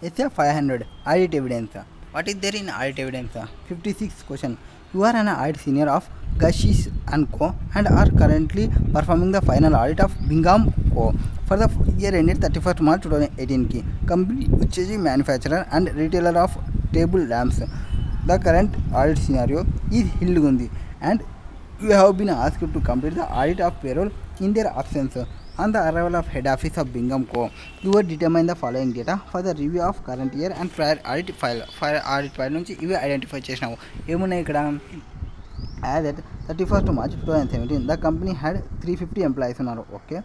essay 500 audit evidence. What is there in audit evidence? 56 question. You are an audit senior of Gashish and Co. and are currently performing the final audit of Bingham Co. for the year ended 31st March 2018 ki. Company which is manufacturer and retailer of table lamps. The current audit scenario is Hilgundi and you have been asked to complete the audit of payroll in their absence. On the arrival of head office of Bingham Co., you will determine the following data for the review of current year and prior audit file. Audit file నుంచి ఇవి identify చేసినాము. ఏమున్నాయి ఇక్కడ? As at 31st March 2017, the company had 350 employees ఉన్నారు. Okay.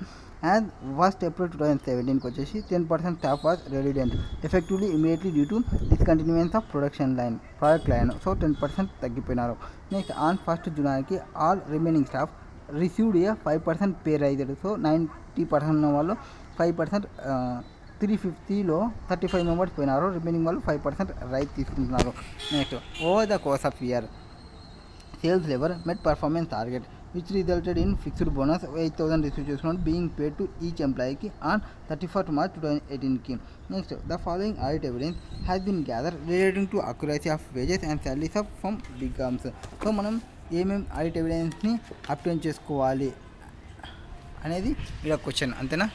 As 1st April 2017 వచ్చేసి 10% staff was redundant effectively immediately due to discontinuance of production product line. So 10% తగ్గిపోయినారు. Next, on 1st July all remaining staff received a 5% pay rise. So 90% ఉన్న వాళ్ళు 5% 350లో 35 members పోయినారు. Remaining వాళ్ళు 5% raise తీసుకుంటున్నారు. Next, over the course of year sales level met performance target which resulted in fixed bonus 8,000 receive చేసుకున్నాడు being paid to each ఎంప్లాయీకి on 31st March 2018కి. Next, the following audit evidence has been gather relating to accuracy of wages and salaries of from Binghams. So మనం ఏమేమి audit ఎవిడెన్స్ని obtain చేసుకోవాలి అనేది ఇక్కడ question, అంతేనా?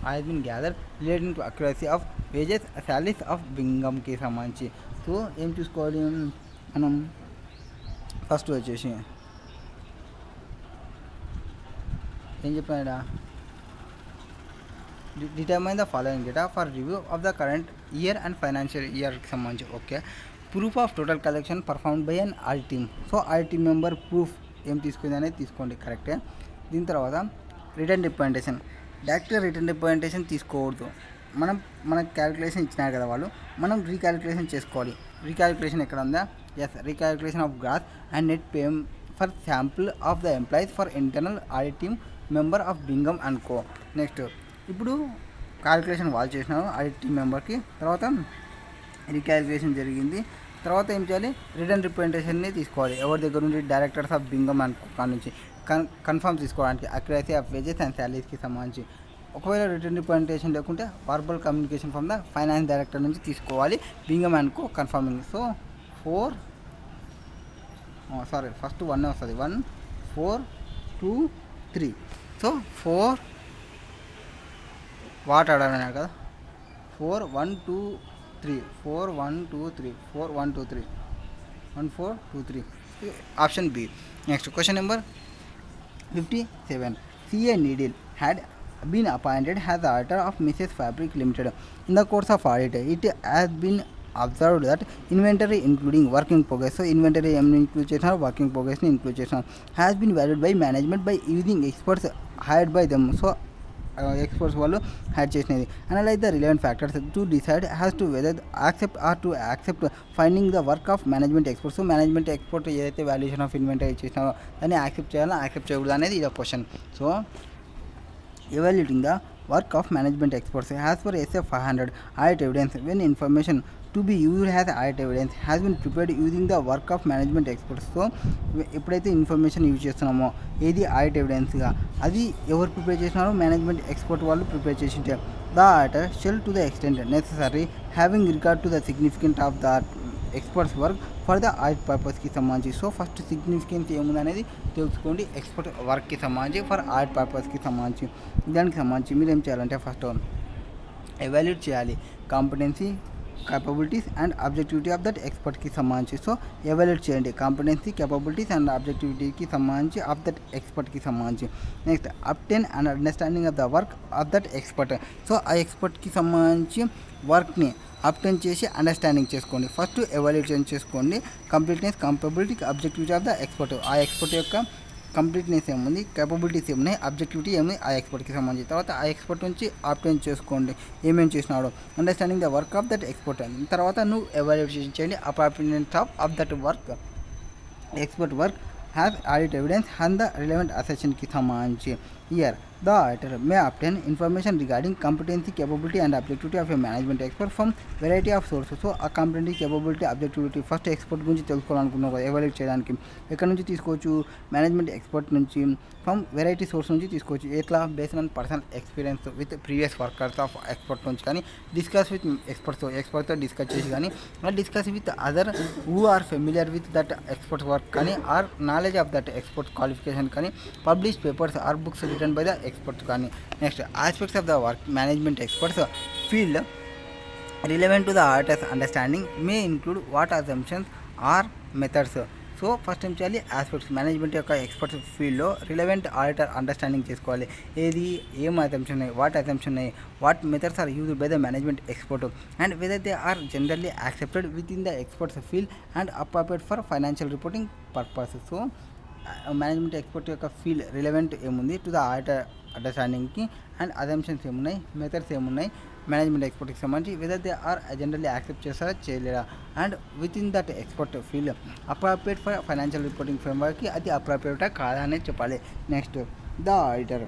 Has been gather relating to accuracy of wages salaries of బింగమ్కి సంబంధించి. So ఏం చూసుకోవాలి మనం? ఫస్ట్ వచ్చేసి ఏం చెప్పాడా? Determine the following data for review of the current year and financial ఇయర్కి సంబంధించి. Okay. Proof of total collection performed by an audit team. So audit team member proof ఏం తీసుకుంది అనేది తీసుకోండి, కరెక్టే. దీని తర్వాత రిటర్న్ రిప్రజెంటేషన్. డైరెక్ట్గా రిటర్న్ రిప్రజెంటేషన్ తీసుకోకూడదు. మనకు క్యాలిక్యులేషన్ ఇచ్చినారు కదా వాళ్ళు, మనం రీక్యాలిక్యులేషన్ చేసుకోవాలి. రీక్యాలిక్యులేషన్ ఎక్కడ ఉందా? Yes, recalculation of gross and net pay for sample of the employees for internal audit team member of Bingham and co. Next, ఇప్పుడు క్యాలిక్యులేషన్ వాళ్ళు చేసినారు ఆడిట్ టీమ్ మెంబర్కి. తర్వాత రీక్యాలిక్యులేషన్ జరిగింది. తర్వాత ఏం చేయాలి? రిటర్న్ రిప్రజెంటేషన్ని తీసుకోవాలి. ఎవరి దగ్గర నుండి? Directors of Bingham and co కాడ నుంచి కన్ఫర్మ్ తీసుకోవడానికి అక్యురసీ ఆఫ్ వేజెస్ అండ్ శాలరీస్కి సంబంధించి. ఒకవేళ రిటర్న్ రిప్రజెంటేషన్ లేకుంటే verbal communication from the finance director నుంచి తీసుకోవాలి Bingham and co confirming. So first 1 వస్తుంది. 1 4 2 3. సో 4 వాట్ అడగన్నారు కదా, 4 1 2 3 4 1 2 3 4 1 2 3 1 4 2 3 option B. Next, question number 57. CA Needle had been appointed as the auditor of Mrs. Fabric Limited. In the course of audit, it has been observed that inventory including work in progress, so inventory include చేసినారు, work in progress ని include చేసినారు, has been valued by management by using experts hired by them. So experts వాళ్ళు hire చేసినది. Analyse the relevant factors to decide has to whether accept or to accept finding the work of management experts. So management expert ఏదైతే valuation of inventory చేసినారో దాన్ని accept చేయాలో accept చేయకూడదు అనేది ఇది question. So evaluating the work of management experts as per SA 500 audit evidence when information to be used as audit evidence has been prepared using the work of management experts. So ఎప్పుడైతే information use చేస్తున్నామో ఏది audit ఎవిడెన్స్గా, అది ఎవరు prepare చేసినారో management expert వాళ్ళు prepare చేసింటే the auditor shall to the extent necessary having regard to the significant of the expert's work for the audit పర్పస్కి సంబంధించి. సో ఫస్ట్ సిగ్నిఫికెన్స్ ఏముందనేది తెలుసుకోండి. ఎక్స్పర్ట్ వర్క్కి సంబంధించి ఫర్ ఆడిట్ పర్పస్కి సంబంధించి. దానికి సంబంధించి మీరు ఏం చేయాలంటే ఫస్ట్ ఎవాల్యుయేట్ చేయాలి competency, capabilities and objectivity of that expert కి సంబంధించి. సో ఎవాల్యుయేట్ చేయండి కాంపిటెన్సీ, capabilities and objectivityకి సంబంధించి ఆఫ్ దట్ ఎక్స్పర్ట్కి సంబంధించి. Next, obtain and understanding of the work of that expert. So ఆ ఎక్స్పర్ట్కి సంబంధించి వర్క్ని అబ్టైన్ చేసి అండర్స్టాండింగ్ చేసుకోండి. ఫస్ట్ ఎవాల్యుయేషన్ చేసుకోండి completeness, capability, objectivity of the expert. ఆ ఎక్స్పర్ట్ యొక్క కంప్లీట్నెస్ ఏముంది, కేపబిలిటీస్ ఏమున్నాయి, అబ్జెక్టివిటీ ఏముంది ఆ ఎక్స్పర్ట్కి సంబంధించి. తర్వాత ఆ ఎక్స్పర్ట్ నుంచి ఆప్టైన్ చేసుకోండి ఏమేమి చేసినాడో, understanding the work of that expert. తర్వాత నువ్వు ఎవాల్యుయేషన్ చేయండి apartment of that work expert work have audit evidence and the relevant అసెషన్కి సంబంధించి. Here, the auditor may obtain information regarding competency, capability and objectivity of a management expert from variety of sources. So ఆ competency, capability, objectivity first expert గురించి తెలుసుకోవాలనుకున్నారు కదా evaluate చేయడానికి ఎక్కడి నుంచి తీసుకోవచ్చు మేనేజ్మెంట్ ఎక్స్పర్ట్ నుంచి ఫ్రమ్ వెరైటీ సోర్స్ నుంచి తీసుకోవచ్చు ఎట్లా based on personal experience with previous workers of expert నుంచి కానీ డిస్కస్ విత్ ఎక్స్పర్ట్తో డిస్కస్ చేసి కానీ discuss with other who are familiar with that expert work కానీ or knowledge of that expert qualification కానీ publish papers or books return by the expert కానీ next aspects of the work management experts field relevant to the auditor's understanding may include what assumptions or methods. So first ఏం చేయాలి aspects management యొక్క expert's ఫీల్డ్లో relevant auditor understanding చేసుకోవాలి ఏది ఏం assumption ఉన్నాయి what assumption ఉన్నాయి what methods are used by the management expert and whether they are generally accepted within the expert's field and appropriate for financial reporting purpose. So management expert యొక్క field relevant ఏముంది to the auditor అండర్స్టాండింగ్కి and assumptions ఏమున్నాయి methods ఏమున్నాయి management ఎక్స్పర్ట్కి సంబంధించి whether they are generally accept చేస్తారా చేయలేరా and within that expert field appropriate for financial reporting ఫ్రేమ్వర్క్కి అది అప్రోప్రియేటా కాదా అనేది చెప్పాలి. Next the auditor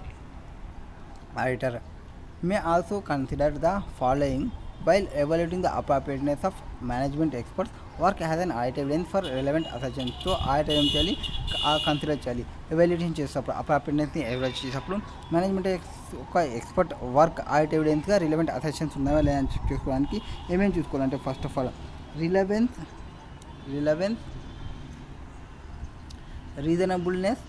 may also consider the following while evaluating the appropriateness of management experts work has an audit evidence for relevant assertions. So auditor ఏం చేయాలి consider చేయాలి evaluation చేసేటప్పుడు అప్రోప్రియేట్నెస్ని ఎవాల్యుయేట్ చేసేటప్పుడు మేనేజ్మెంట్ ఒక ఎక్స్పర్ట్ వర్క్ ఆడిట్ ఎవిడెన్స్గా relevant assertions ఉన్నాయా లేదా అని చెక్ చేసుకోవడానికి ఏమేమి చూసుకోవాలంటే first of all relevance reasonableness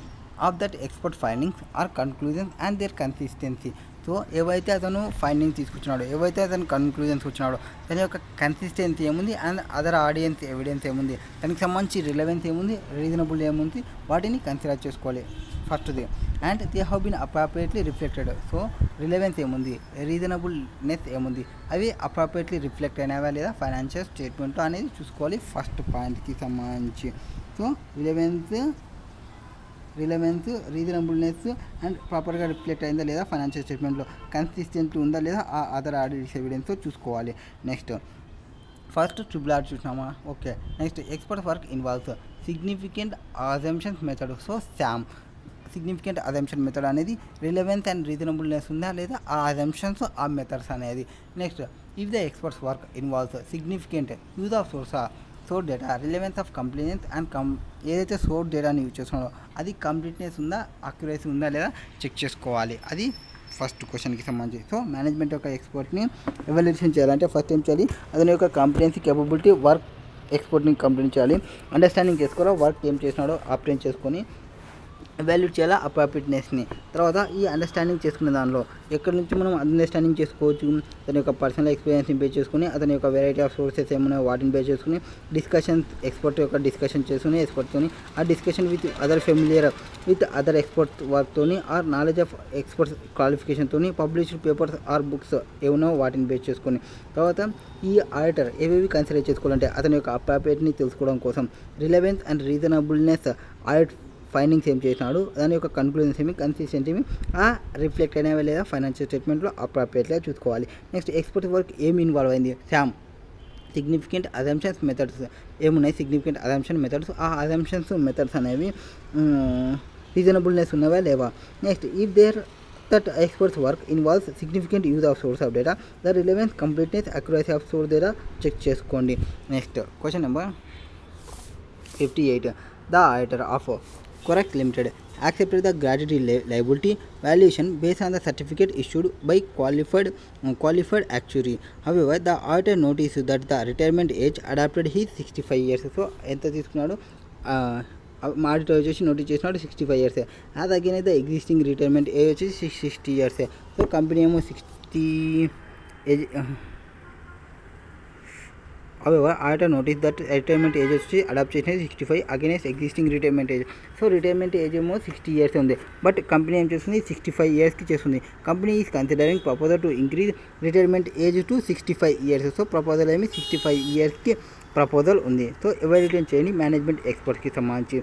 of that expert findings or conclusions and their consistency. So ఏవైతే అతను ఫైండింగ్ తీసుకొచ్చినాడో ఏవైతే అతను కన్క్లూజన్స్ వచ్చినాడో దాని యొక్క కన్సిస్టెన్సీ ఏముంది అండ్ అదర్ ఆడియన్స్ ఎవిడెన్స్ ఏముంది దానికి సంబంధించి రిలవెన్స్ ఏముంది రీజనబుల్ ఏముంది వాటిని కన్సిడర్ చేసుకోవాలి ఫస్ట్ది and they have been appropriately reflected. So relevance ఏముంది రీజనబుల్నెస్ ఏముంది అవి అప్రోప్రియేట్లీ రిఫ్లెక్ట్ అయినవా లేదా ఫైనాన్షియల్ స్టేట్మెంట్ అనేది చూసుకోవాలి ఫస్ట్ పాయింట్కి సంబంధించి. సో రిలవెన్స్ రీజనబుల్నెస్ అండ్ ప్రాపర్గా రిఫ్లెక్ట్ అయిందా లేదా ఫైనాన్షియల్ స్టేట్మెంట్లో కన్సిస్టెంట్లీ ఉందా లేదా ఆ అదర్ ఆడిట్స్ ఎవిడెన్స్ చూసుకోవాలి. నెక్స్ట్ ఫస్ట్ ట్రిపుల్ ఆర్ చూసినామా okay. Next expert work involves significant assumptions method. So some significant assumption method అనేది రిలవెన్స్ అండ్ రీజనబుల్నెస్ ఉందా లేదా ఆ అజంప్షన్స్ ఆ మెథడ్స్ అనేది. Next if the expert's work involves significant use of source data relevance of completeness and ఏదైతే source డేటాని use చేస్తున్నాడో అది కంప్లీట్నెస్ ఉందా అక్యురసీ ఉందా లేదా చెక్ చేసుకోవాలి. అది ఫస్ట్ క్వశ్చన్కి సంబంధించి. సో మేనేజ్మెంట్ యొక్క ఎక్స్పర్ట్ని ఎవాల్యుయేషన్ చేయాలంటే ఫస్ట్ ఏం చేయాలి అతని యొక్క కాంపిటెన్సీ కేపబిలిటీ వర్క్ ఎక్స్పర్ట్ని కంప్లీట్ చేయాలి అండర్స్టాండింగ్ చేసుకోవాలి వర్క్ ఏం చేసినాడో అప్లై చేసుకొని వాల్యూట్ చేయాలా అప్రోప్రియేట్నెస్ని. తర్వాత ఈ అండర్స్టాండింగ్ చేసుకునే దానిలో ఎక్కడి నుంచి మనం అండర్స్టాండింగ్ చేసుకోవచ్చు అతని యొక్క పర్సనల్ ఎక్స్పీరియన్స్ని బేస్ చేసుకుని అతని యొక్క వెరైటీ ఆఫ్ సోర్సెస్ ఏమైనా వాటిని బేస్ చేసుకుని డిస్కషన్స్ ఎక్స్పర్ట్ యొక్క డిస్కషన్ చేసుకుని ఎక్స్పర్ట్తోని ఆ discussion with other familiar with other expert వర్క్తోని ఆర్ నాలెడ్జ్ ఆఫ్ ఎక్స్పర్ట్స్ క్వాలిఫికేషన్తోని పబ్లిష్డ్ పేపర్స్ ఆర్ బుక్స్ ఏమైనా వాటిని బేస్ చేసుకొని తర్వాత ఈ ఆడిటర్ ఏవేవి కన్సిడర్ చేసుకోవాలంటే అతని యొక్క అప్రోప్రియేట్ని తెలుసుకోవడం కోసం relevance and reasonableness audit findings ఏం చేసినాడు దాని యొక్క కన్క్లూజన్స్ ఏమి కన్సిస్టెంట్ ఏమి ఆ రిఫ్లెక్ట్ అయినవి లేదా ఫైనాన్షియల్ స్టేట్మెంట్లో అప్రోప్రియేట్గా చూసుకోవాలి. నెక్స్ట్ ఎక్స్పర్ట్ వర్క్ ఏమి ఇన్వాల్వ్ అయింది శామ్ సిగ్నిఫికెంట్ అజంప్షన్స్ మెథడ్స్ ఏమున్నాయి సిగ్నిఫికెంట్ అజంప్షన్ మెథడ్స్ ఆ అజంప్షన్స్ మెథడ్స్ అనేవి రీజనబుల్నెస్ ఉన్నవా లేవా. Next if there that experts work involves significant use of source of data the relevance completeness accuracy of source data check చేసుకోండి. Next question number 58 the auditor of Correct Limited accepted the gratuity liability valuation based on the certificate issued by qualified actuary. However, the auditor noticed that the retirement age adopted is 65 years. So, ఎంత తీసుకున్నాడు auditor వచ్చేసి notice చేసినాడు 65 years. అది again అయితే existing retirement age వచ్చేసి 60 years. So company ఏమో 60 age. However, auditor noticed that retirement age వచ్చి adapt చేసినది 65 against existing retirement age. So retirement age ఏమో 60 years ఉంది బట్ కంపెనీ ఏం చేస్తుంది 65 yearsకి చేస్తుంది. Company is considering proposal to increase retirement age to 65 years. So proposal ఏమి 65 yearsకి proposal ఉంది. So evaluate చేయండి మేనేజ్మెంట్ ఎక్స్పర్ట్కి సంబంధించి.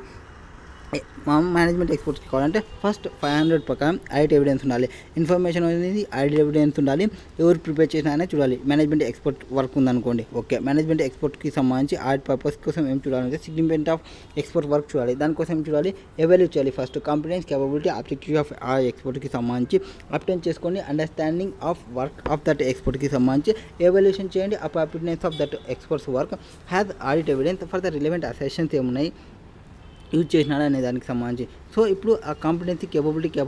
మేనేజ్మెంట్ ఎక్స్పోర్ట్స్కి కావాలంటే ఫస్ట్ 500 ప్రకారం ఆడిట్ ఎవిడెన్స్ ఉండాలి, ఇన్ఫర్మేషన్ అనేది ఆడిట్ ఎవిడెన్స్ ఉండాలి, ఎవరు ప్రిపేర్ చేసినా అనేది చూడాలి. మేనేజ్మెంట్ ఎక్స్పోర్ట్ వర్క్ ఉందనుకోండి, ఓకే, మేనేజ్మెంట్ ఎక్స్పోర్ట్కి సంబంధించి ఆడిట్ పర్పస్ కోసం ఏం చూడాలంటే సిగ్నిఫికెంట్ ఆఫ్ ఎక్స్పోర్ట్ వర్క్ చూడాలి. దానికోసం ఏం చూడాలి, ఎవాల్యూట్ చేయాలి. First competence, capability, objective of ఆ ఎక్స్పోర్ట్కి సంబంధించి అప్టెన్ చేసుకొని understanding of work of that ఎక్స్పోర్ట్కి సంబంధించి ఎవాల్యూషన్ చేయండి. Appropriateness of that expert's work has audit evidence for the relevant assertions ఏమున్నాయి యూజ్ చేసినాడు అనే దానికి సంబంధించి. సో ఇప్పుడు ఆ కాంపిటెన్సీ, కేపబిలిటీ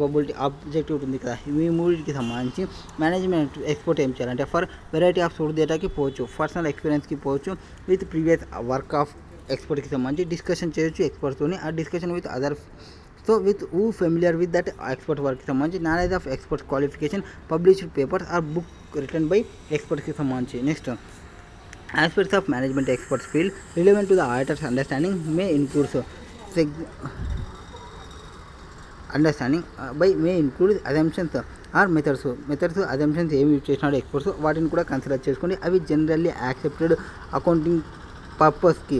ఆబ్జెక్టివ్ ఉంది కదా, ఈ మూడింటికి సంబంధించి మేనేజ్మెంట్ ఎక్స్పోర్ట్ ఏం చేయాలంటే ఫర్ వెరైటీ ఆఫ్ సోర్స్ డేటాకి పోవచ్చు, పర్సనల్ ఎక్స్పీరియన్స్కి పోవచ్చు, విత్ ప్రీవియస్ వర్క్ ఆఫ్ ఎక్స్పోర్ట్కి సంబంధించి డిస్కషన్ చేయొచ్చు ఎక్స్పర్ట్తోని. ఆ discussion with other, so with who familiar with that expert వర్క్కి సంబంధించి knowledge of expert qualification, published papers or book written by ఎక్స్పర్ట్కి సంబంధించి. Next aspects of management experts field relevant to the auditor's understanding may include may include assumptions or methods assumptions ఏమి use చేసినాడు experts వాటిని కూడా consider చేసుకోండి. అవి generally accepted accounting పర్పస్కి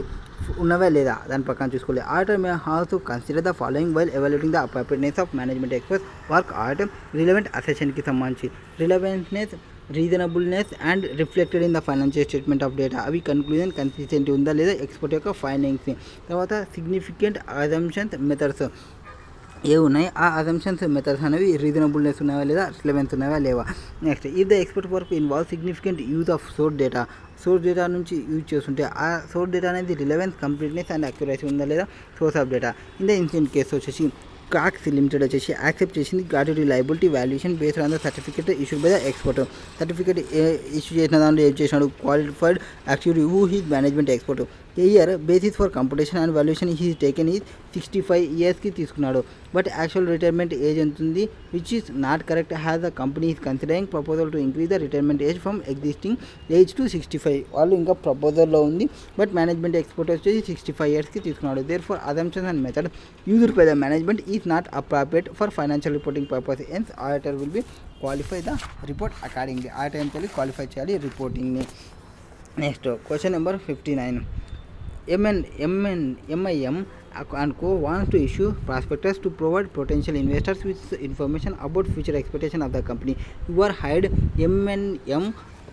ఉన్నవే లేదా దాని ప్రకారం చూసుకోవాలి. Auditor may also consider the following while evaluating the appropriateness of management expert's work auditor relevant అసెషన్కి సంబంధించి relevantness, reasonableness and reflected in the financial statement of data, అవి కన్క్లూజన్ కన్సిస్టెంట్ ఉందా లేదా ఎక్స్పర్ట్ యొక్క ఫైండింగ్స్. తర్వాత సిగ్నిఫికెంట్ అజంప్షన్స్ మెథడ్స్ ఏ ఉన్నాయి, ఆ assumptions methods అనేవి రీజనబుల్నెస్ ఉన్నాయా లేదా, రిలవెన్స్ ఉన్నాయా లేవా. Next if the expert work involve significant use of source data నుంచి యూజ్ చేస్తుంటే ఆ సోర్స్ డేటా అనేది రిలవెన్స్, కంప్లీట్నెస్ అండ్ అక్యురసీ ఉందా లేదా source of data. In the incident case వచ్చేసి క్రాక్స్ లిమిటెడ్ వచ్చేసి యాక్సెప్ట్ చేసింది gratuity liability valuation based on the certificate issued by the expert. Certificate issue చేసిన దాంట్లో ఏం చేసినాడు, qualified actually who he's management expert. Year basis for competition and valuation he's taken is 65 yearsకి తీసుకున్నాడు. But actual retirement age ఎంత ఉంది, which is not correct, has the company is considering proposal to increase the retirement age from existing age to 65. వాళ్ళు ఇంకా ప్రపోజల్లో ఉంది, but management expert వచ్చేసి 65 yearsకి తీసుకున్నాడు. Therefore assumptions and method used by the management is not appropriate for financial reporting purpose. Hence auditor will be qualify the report accordingly. Auditor ఏం చేయాలి, qualify చేయాలి రిపోర్టింగ్ని. Next question number 59. MIM and Co wants to issue prospectus to provide potential investors with information about future expectation of the company. You are hired M&M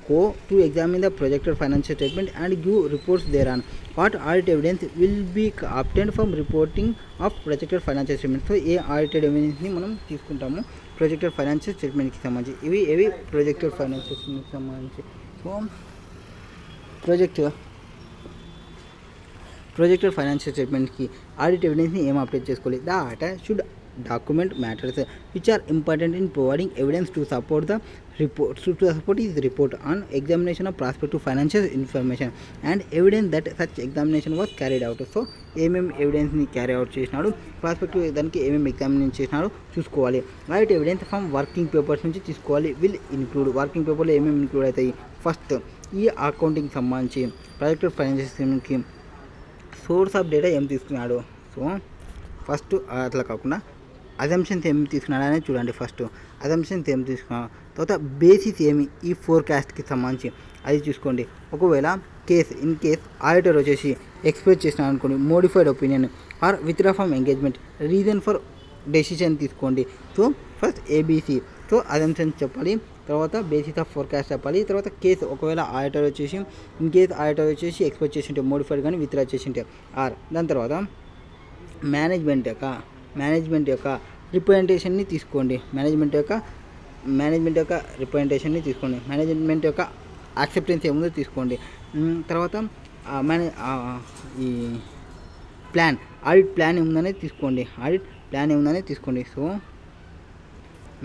Co to examine the projected financial statement and give reports thereon. What audit evidence will be obtained from reporting of projected financial statement? So ఏ audited ఎవిడెన్స్ని మనం తీసుకుంటాము projected financial స్టేట్మెంట్కి సంబంధించి. ఇవి projected financial స్టేట్మెంట్కి సంబంధించి. సో ప్రొజెక్టెడ్ ఫైనాన్షియల్ స్టేట్మెంట్కి ఆడిట్ ఎవిడెన్స్ని ఏం అప్డేట్ చేసుకోవాలి. The auditor should document matters which are important in providing evidence to support the report is report on examination of prospective financial information and evidence that such examination was carried out. So ఏమేమి ఎవిడెన్స్ని carry out చేసినాడు, prospective దానికి ఏమేమి examination చేసినాడు చూసుకోవాలి. Audit evidence from working papers నుంచి తీసుకోవాలి. Will include working పేపర్లో ఏమేమి ఇంక్లూడ్ అవుతాయి. ఫస్ట్ ఈ అకౌంటింగ్ సంబంధించి ప్రాజెక్టెడ్ ఫైనాన్షియల్ స్టేట్మెంట్కి సోర్స్ ఆఫ్ డేటా ఏం తీసుకున్నాడు. సో ఫస్ట్ అట్లా కాకుండా అజంప్షన్స్ ఏమి తీసుకున్నాడు అనేది చూడండి. ఫస్ట్ అజంప్షన్స్ ఏమి తీసుకున్నాడు, తర్వాత బేసిస్ ఏమి ఈ ఫోర్కాస్ట్కి సంబంధించి అది చూసుకోండి. ఒకవేళ ఇన్ కేస్ ఆడిటర్ వచ్చేసి ఎక్స్ప్రెస్ చేసినాడు అనుకోండి modified opinion or withdraw from engagement, reason for decision తీసుకోండి. So first ABC, so assumptions చెప్పాలి, తర్వాత బేసిస్ ఆఫ్ ఫోర్కాస్ట్ చెప్పాలి, తర్వాత కేసు ఒకవేళ ఆడిటర్ వచ్చేసి ఇన్ కేస్ ఆడిటర్ వచ్చేసి ఎక్స్పెక్ట్ చేసి ఉంటే మోడిఫైడ్ కానీ విత్డ్రా చేసి ఉంటే ఆర్. దాని తర్వాత మేనేజ్మెంట్ యొక్క రిప్రజెంటేషన్ని తీసుకోండి. మేనేజ్మెంట్ యొక్క రిప్రజెంటేషన్ని తీసుకోండి. మేనేజ్మెంట్ యొక్క యాక్సెప్టెన్స్ ఏముందో తీసుకోండి. తర్వాత ఈ ఆడిట్ ప్లాన్ ఏముందనేది తీసుకోండి. సో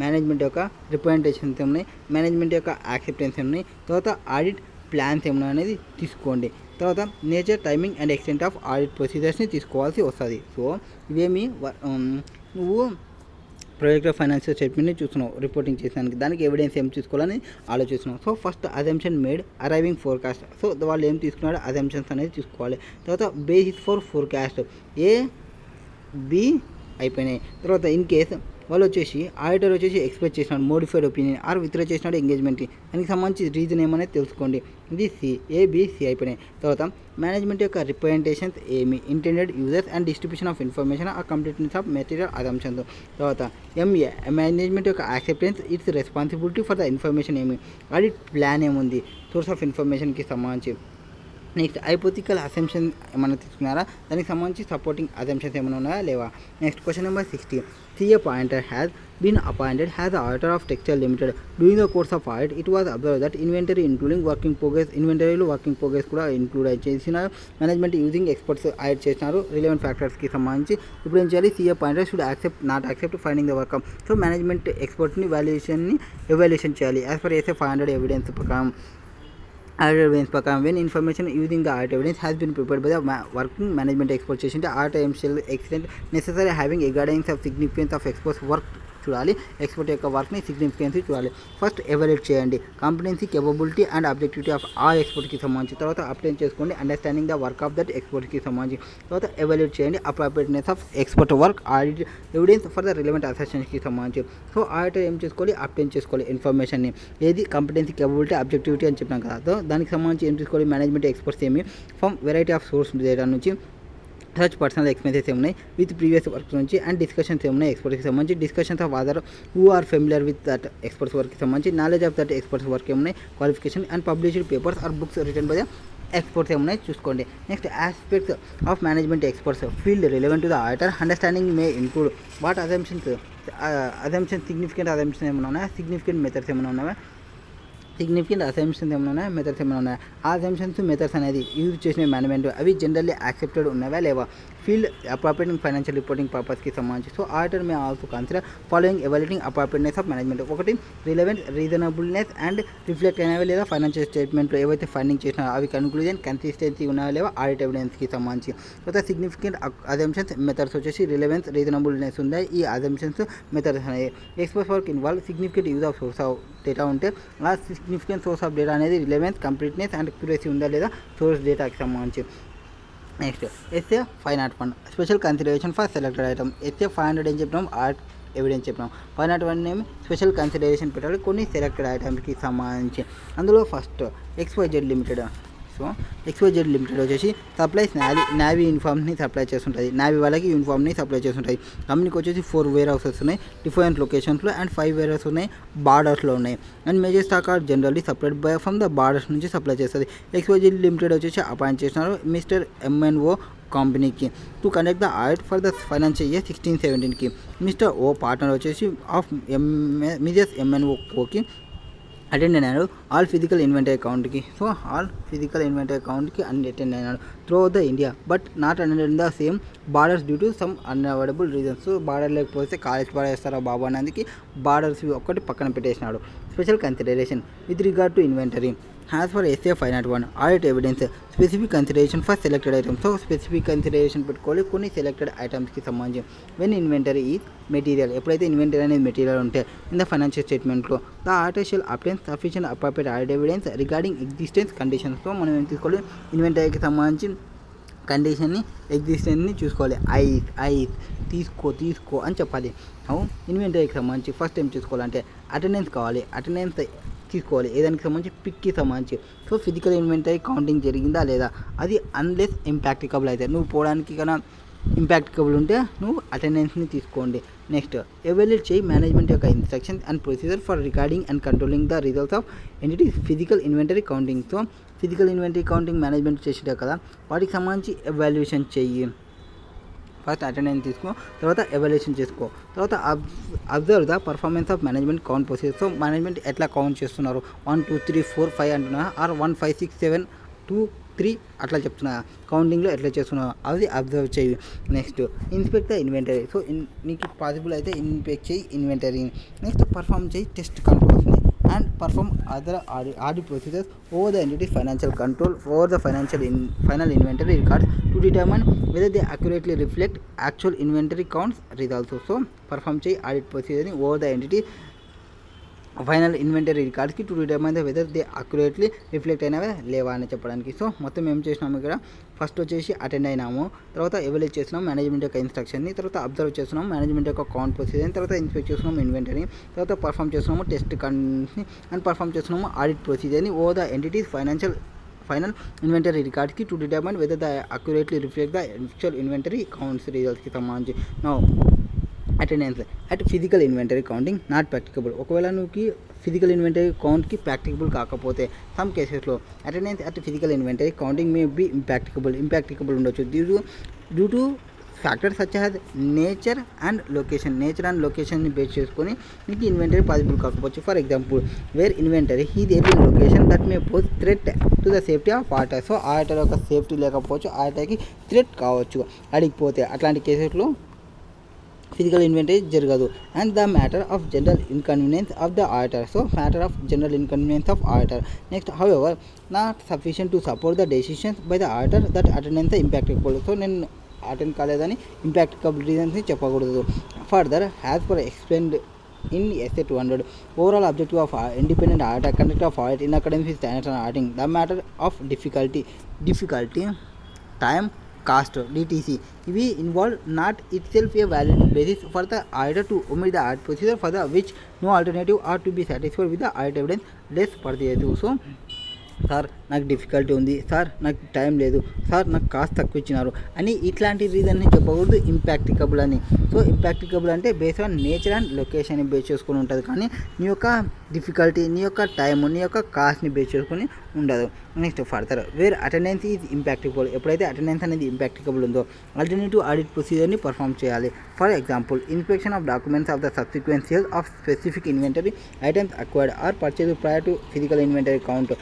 మేనేజ్మెంట్ యొక్క రిప్రజెంటేషన్స్ ఏమున్నాయి, మేనేజ్మెంట్ యొక్క యాక్సెప్టెన్స్ ఏమున్నాయి, తర్వాత ఆడిట్ ప్లాన్స్ ఏమున్నాయి అనేది తీసుకోండి. తర్వాత nature, timing and extent of audit ప్రొసీజర్స్ని తీసుకోవాల్సి వస్తుంది. సో ఇవేమి నువ్వు ప్రొజెక్టెడ్ ఫైనాన్షియల్ స్టేట్మెంట్ని చూస్తున్నావు రిపోర్టింగ్ చేసానికి, దానికి ఎవిడెన్స్ ఏం తీసుకోవాలని ఆలోచిస్తున్నావు. So first assumption made arriving forecast, so వాళ్ళు ఏం తీసుకున్నాడో అజంప్షన్స్ అనేది తీసుకోవాలి. తర్వాత basis for forecast A, B అయిపోయినాయి. తర్వాత ఇన్ కేస్ వాళ్ళు వచ్చేసి ఆడిటర్ వచ్చేసి ఎక్స్ప్రెస్ చేసినాడు మోడిఫైడ్ ఒపీనియన్ ఆర్ విత్డ్రా చేసినాడు ఎంగేజ్మెంట్, దానికి సంబంధించి రీజన్ ఏమనేది తెలుసుకోండి. ఇది ఏబిసి అయిపోయినాయి. తర్వాత మేనేజ్మెంట్ యొక్క రిప్రజెంటేషన్స్ ఏమి, intended users and distribution of information ఆ కంప్లీట్నెస్ ఆఫ్ మెటీరియల్ అజంప్షన్స్. తర్వాత ఎంఏ మేనేజ్మెంట్ యొక్క acceptance it's responsibility for the information ఏమి, ఆడిట్ ప్లాన్ ఏముంది సోర్స్ ఆఫ్ ఇన్ఫర్మేషన్కి సంబంధించి. నెక్స్ట్ హైపోథికల్ అసెంప్షన్ ఏమైనా తీసుకున్నారా, దానికి సంబంధించి సపోర్టింగ్ అసెంప్షన్స్ ఏమైనా ఉన్నాయా లేవా. Next question number 60. CA appointed has been appointed as the auditor of Textile Limited. During the course of audit, it was observed that inventory including working progress, inventory working progress కూడా include చేసిన management using experts add చేసినారు relevant ఫ్యాక్టర్స్కి సంబంధించి. ఇప్పుడు ఏం చేయాలి, CA appointed should not accept finding the work. So management ఎక్స్పర్ట్ని evaluation చేయాలి యాజ్ పర్ SA 500 ఎవిడెన్స్ ప్రకారం. Audit evidence ప్రకారం when information using the audit evidence has been prepared by the working management expert చేసింటే audit shall extent necessary having a guidance of significance of expert's work చూడాలి, expert యొక్క వర్క్ని significance చూడాలి. First evaluate చేయండి competency, capability and objectivity of ఆ ఎక్స్పర్ట్కి సంబంధించి. తర్వాత అప్లై చేసుకోండి understanding the work of that ఎక్స్పర్ట్కి సంబంధించి. తర్వాత ఎవాల్యుయేట్ చేయండి appropriateness of expert work, audit evidence for the relevant అసెషన్స్కి సంబంధించి. సో ఆడిటర్ ఏం చేసుకోవాలి, అప్లై చేసుకోవాలి ఇన్ఫర్మేషన్ని, ఏది కాంపిటెన్సీ, కేపబిలిటీ, ఆబ్జెక్టివిటీ అని చెప్పినాం కదా. దానికి సంబంధించి ఏం తీసుకోవాలి, మేనేజ్మెంట్ ఎక్స్పర్ట్స్ ఏమి from variety of source data నుంచి, సర్చ్ పర్సనల్ ఎక్స్పెన్సెస్ ఏమున్నాయి విత్ ప్రీవియస్ వర్క్ నుంచి, అండ్ డిస్కషన్స్ ఏమున్నాయి ఎక్స్పర్ట్కి సంబంధించి, discussions of other who are familiar with that experts వర్క్కి సంబంధించి, knowledge of that experts work ఏమున్నాయి, qualification and published papers or books return by the experts ఏమున్నాయి చూసుకోండి. Next aspects of management experts field relevant to the auditor understanding may include what assumptions significant assumptions ఏమైనా ఉన్నాయా, significant methods ఏమైనా ఉన్నాయా, significant assumptions ఏమైనా ఉన్నాయా, methods ఏమైనా ఉన్నాయా. ఆ అసెంప్షన్స్ మెథడ్స్ అనేది యూజ్ చేసిన మేనేజ్మెంట్ అవి జనరల్లీ యాక్సెప్టెడ్ ఉన్నాయా లేవా. ఫీల్డ్ అప్రాప్రియేట్ ఫైనాన్షియల్ రిపోర్టింగ్ పర్పస్కి సంబంధించి. So auditor may also consider following evaluating appropriateness of management. ఒకటి రిలవెంట్, రీజనబుల్నెస్ అండ్ రిఫ్లెక్ట్ అయినవి లేదా ఫైనాన్షియల్ స్టేట్మెంట్లో ఏవైతే ఫండింగ్ చేసినారో అవి కన్క్లూజన్, కన్సిస్టెన్సీ ఉన్నాయా లేవా ఆడిట్ ఎవిడెన్స్కి సంబంధించి. తర్వాత సిగ్నిఫికెంట్ అజంప్షన్స్ మెథడ్స్ వచ్చేసి రిలవెన్స్, రీజనబుల్నెస్ ఉన్నాయి ఈ అజంప్షన్స్ మెథడ్స్ అనేవి. Experts work involve significant use of source of data ఉంటే ఆ సిగ్నిఫికెంట్ సోర్స్ ఆఫ్ డేటా అనేది రిలవెన్స్, కంప్లీట్నెస్ అండ్ అక్యురసీ ఉందా లేదా సోర్స్ డేటాకి సంబంధించి. Next SA 501 special consideration for selected item. SA 500 ఏం చెప్పినాం, ఆర్ట్ ఎవిడెన్స్ చెప్పినాం. 501 ఏమి స్పెషల్ కన్సిడరేషన్ పెట్టాలి కొన్ని సెలెక్టెడ్ ఐటమ్స్కి సంబంధించి. అందులో first XYZ limited. So XYZ limited వచ్చేసి సప్లైస్ నావీ యూనిఫామ్ని సప్లై చేస్తుంటుంది, నావీ వాళ్ళకి యూనిఫామ్ని సప్లై చేస్తుంటుంది. కంపెనీకి వచ్చేసి 4 వేర్ హౌసెస్ ఉన్నాయి డిఫరెంట్ లొకేషన్స్లో అండ్ 5 వేర్ హౌస్ ఉన్నాయి బార్డర్స్లో ఉన్నాయి. And major stock are generally supplied by from the borders నుంచి సప్లై చేస్తుంది. XYZ లిమిటెడ్ వచ్చేసి అపాయింట్ చేసినారు మిస్టర్ MNO కంపెనీకి to conduct the audit for the financial year 16-17కి. మిస్టర్ O పార్ట్నర్ వచ్చేసి ఆఫ్ మిజెస్ MNOకి అటెండ్ అయినాడు ఆల్ ఫిజికల్ ఇన్వెంటరీ అకౌంట్కి. సో ఆల్ ఫిజికల్ ఇన్వెంటరీ అకౌంట్కి అటెండ్ అయినాడు through the India but not attend in the same borders due to some unavoidable reasons. So border లేకపోతే college పడేస్తారా బాబు అనేది బార్డర్స్ ఒక్కటి పక్కన పెట్టేసినాడు. Special consideration with regard to inventory as for SA 501 audit evidence specific consideration for selected items. So specific consideration పెట్టుకోవాలి కొన్ని selected ఐటమ్స్కి సంబంధించి. వెన్ ఇన్వెంటరీ ఈజ్ మెటీరియల్, ఎప్పుడైతే ఇన్వెంటరీ అనేది మెటీరియల్ ఉంటే ఇన్ ద ఫైనాన్షియల్ స్టేట్మెంట్లో the auditor shall obtain sufficient appropriate audit evidence regarding existence కండిషన్స్తో మనం ఏం తీసుకోవాలి, ఇన్వెంటరీకి సంబంధించి కండిషన్ని ఎగ్జిస్టెన్స్ని చూసుకోవాలి. ఐస్ తీసుకో అని చెప్పాలి. ఇన్వెంటరీకి సంబంధించి ఫస్ట్ ఏం చూసుకోవాలంటే అటెండెన్స్ కావాలి, అటెండెన్స్ తీసుకోవాలి ఏదానికి సంబంధించి పిక్కి సంబంధించి. సో ఫిజికల్ ఇన్వెంటరీ కౌంటింగ్ జరిగిందా లేదా, అది అన్లెస్ ఇంపాక్టికబుల్ అయితే నువ్వు పోవడానికి కన్నా ఇంపాక్టికబుల్ ఉంటే నువ్వు అటెండెన్స్ని తీసుకోండి. నెక్స్ట్ ఎవాల్యుయేట్ చేయి మేనేజ్మెంట్ యొక్క instructions and procedure for recording and controlling the results of entity physical inventory counting. So physical inventory counting management చేసేటే కదా వాటికి సంబంధించి ఎవాల్యుయేషన్ చెయ్యి. ఫస్ట్ అటెండెన్స్ తీసుకో, తర్వాత ఎవాల్యుయేషన్ చేసుకో, తర్వాత observe the performance of management count procedure. So management ఎట్లా కౌంట్ చేస్తున్నారు, 1 2 3 4 5 అంటున్నా ఆర్ 1 5 6 7 2 3 అట్లా చెప్తున్నా, కౌంటింగ్లో ఎట్లా చేస్తున్నావు అది అబ్జర్వ్ చేయి. Next inspect the inventory. So నీకు పాసిబుల్ అయితే ఇన్స్పెక్ట్ చేయి ఇన్వెంటరీ. నెక్స్ట్ పర్ఫామ్ చేయి test కంట్రోల్స్ని and perform other audit procedures over the entity financial control over the final inventory records to determine whether they accurately reflect actual inventory counts results. So perform చేయి audit procedure over the entity final inventory రికార్డ్స్కి to determine the whether they accurately reflect అయినవే లేవా అని చెప్పడానికి. So మొత్తం ఏం చేసినాము ఇక్కడ, ఫస్ట్ వచ్చేసి అటెండ్ అయినాము, తర్వాత ఎవాల్యుయేట్ చేస్తున్నాం మేనేజ్మెంట్ యొక్క ఇన్స్ట్రక్షన్ని, తర్వాత అబ్జర్వ్ చేస్తున్నాం మేనేజ్మెంట్ యొక్క కౌంట్ ప్రొసీజర్, తర్వాత ఇన్స్పెక్ట్ చేస్తున్నాం ఇన్వెంటరీ, తర్వాత పర్ఫామ్ చేస్తున్నాము టెస్ట్ కండిషన్ని అండ్ పర్ఫామ్ చేస్తున్నాము ఆడిట్ ప్రొసీజర్ని ఓ ద ఎంటిటీస్ ఫైనల్ ఇన్వెంటరీ రికార్డ్స్కి to determine whether the accurately reflect the actual inventory counts రిజల్ట్స్కి సంబంధించి. No attendance at physical inventory counting not practicable. ఒకవేళ నువ్వు ఫిజికల్ ఇన్వెంటరీ కౌంట్కి ప్రాక్టికబుల్ కాకపోతే సమ్ కేసెస్లో attendance at physical inventory counting may be impracticable ఉండొచ్చు due to factors such as nature and లొకేషన్ని base చేసుకొని మీకు ఇన్వెంటరీ పాసిబుల్ కాకపోవచ్చు. For example where inventory is at location that may pose threat to the safety of auditor. So auditor యొక్క safety లేకపోవచ్చు, ఆర్టర్కి threat కావచ్చు అడిగిపోతే, అట్లాంటి కేసెస్లో ఫిజికల్ ఇన్వెంటరీ జరగదు. And the matter of general inconvenience of the auditor. So matter of general inconvenience of auditor. Next however not sufficient to support the decisions by the auditor that attendance impracticable. So నేను attend కాలేదని impactable రీజన్స్ని చెప్పకూడదు. Further as per explained in essay 200 overall objective of independent auditor conduct of audit in academic standards and auditing, the matter of difficulty time cost DTC ఇవి involve not it self a valid basis for the auditor to omit the audit procedure for the which no alternative are to be satisfied with the audit evidence less persuasive. So sir నాకు difficulty ఉంది, sir నాకు time లేదు, sir నాకు cost తక్కువ ఇచ్చినారు అని ఇట్లాంటి రీజన్ని చెప్పకూడదు ఇంపాక్టికబుల్ అని. సో ఇంపాక్టికబుల్ అంటే బేస్డ్ ఆన్ నేచర్ అండ్ లొకేషన్ని బేస్ చేసుకొని ఉంటుంది, కానీ నీ యొక్క డిఫికల్టీ, నీ యొక్క టైము, నీ యొక్క కాస్ట్ని బేస్ చేసుకొని ఉండదు. Next further where attendance is impracticable. ఎప్పుడైతే అటెండెన్స్ అనేది ఇంపాక్టికబుల్ ఉందో ఆల్టర్నేటివ్ ఆడిట్ ప్రొసీజర్ని పర్ఫామ్ చేయాలి. For example inspection of documents of the subsequent sales of specific inventory items acquired or purchase prior to physical inventory count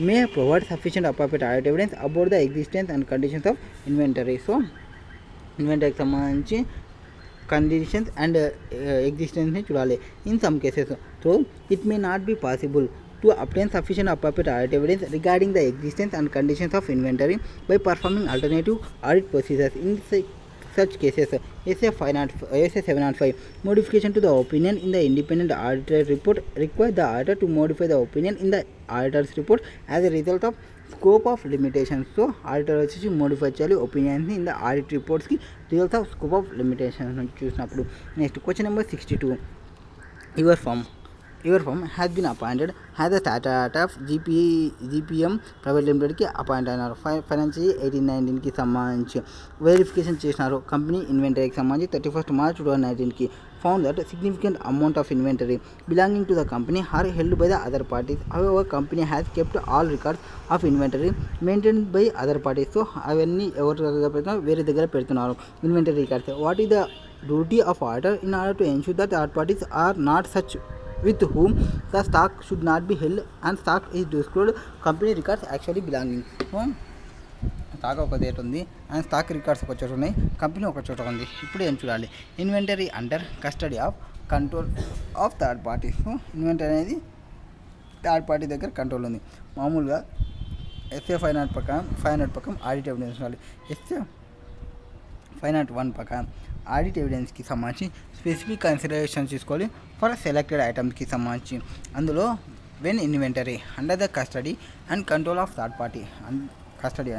may provide sufficient appropriate audit evidence about the existence and conditions of inventory. So ఇన్వెంటరీకి సంబంధించి conditions and ఎగ్జిస్టెన్స్ని చూడాలి. In some cases so it may not be possible to obtain sufficient appropriate audit evidence regarding the existence and conditions of inventory by performing alternative audit procedures. In such cases, SA 705 modification to the opinion in the independent auditor report requires the auditor to modify the opinion in the auditor's report as a result of scope of limitations. So auditor వచ్చేసి modify చేయాలి ఒపీనియన్స్ని in the audit రిపోర్ట్స్కి results of scope of limitations నుంచి చూసినప్పుడు. Next question number 62 your firm has been appointed as a startup of GPM private లిమిటెడ్కి appoint అయినారు. Financial 18-19కి సంబంధించి verification చేసినారు. కంపెనీ ఇన్వెంటరీకి సంబంధించి 31st March 2019కి found that significant amount of inventory belonging to the company are held by the other parties. However, company has kept all records of inventory maintained by other parties. So అవన్నీ ఎవరి దగ్గర పెడుతున్నారు, వేరే దగ్గర పెడుతున్నారు inventory records. What is the duty of auditor in order to ensure that third parties are not such with whom the stock should not be held and stock is disclosed company records actually belonging. Stock ఒక date ఉంది and stock records ఒక చోట ఉన్నాయి, company ఒక చోట ఉంది. ఇప్పుడు ఏం చూడాలి, inventory under custody of control of third party. So inventory అనేది థర్డ్ పార్టీ దగ్గర కంట్రోల్ ఉంది. మామూలుగా SA 500 ప్రకారం ఆడిట్ ఎవిడెన్స్ ఉండాలి. SA 501 ప్రకారం ఆడిట్ ఎవిడెన్స్కి సంబంధించి స్పెసిఫిక్ కన్సిడరేషన్ తీసుకోవాలి ఫర్ సెలెక్టెడ్ ఐటమ్స్కి సంబంధించి. అందులో when inventory under the custody and control of third party. Custody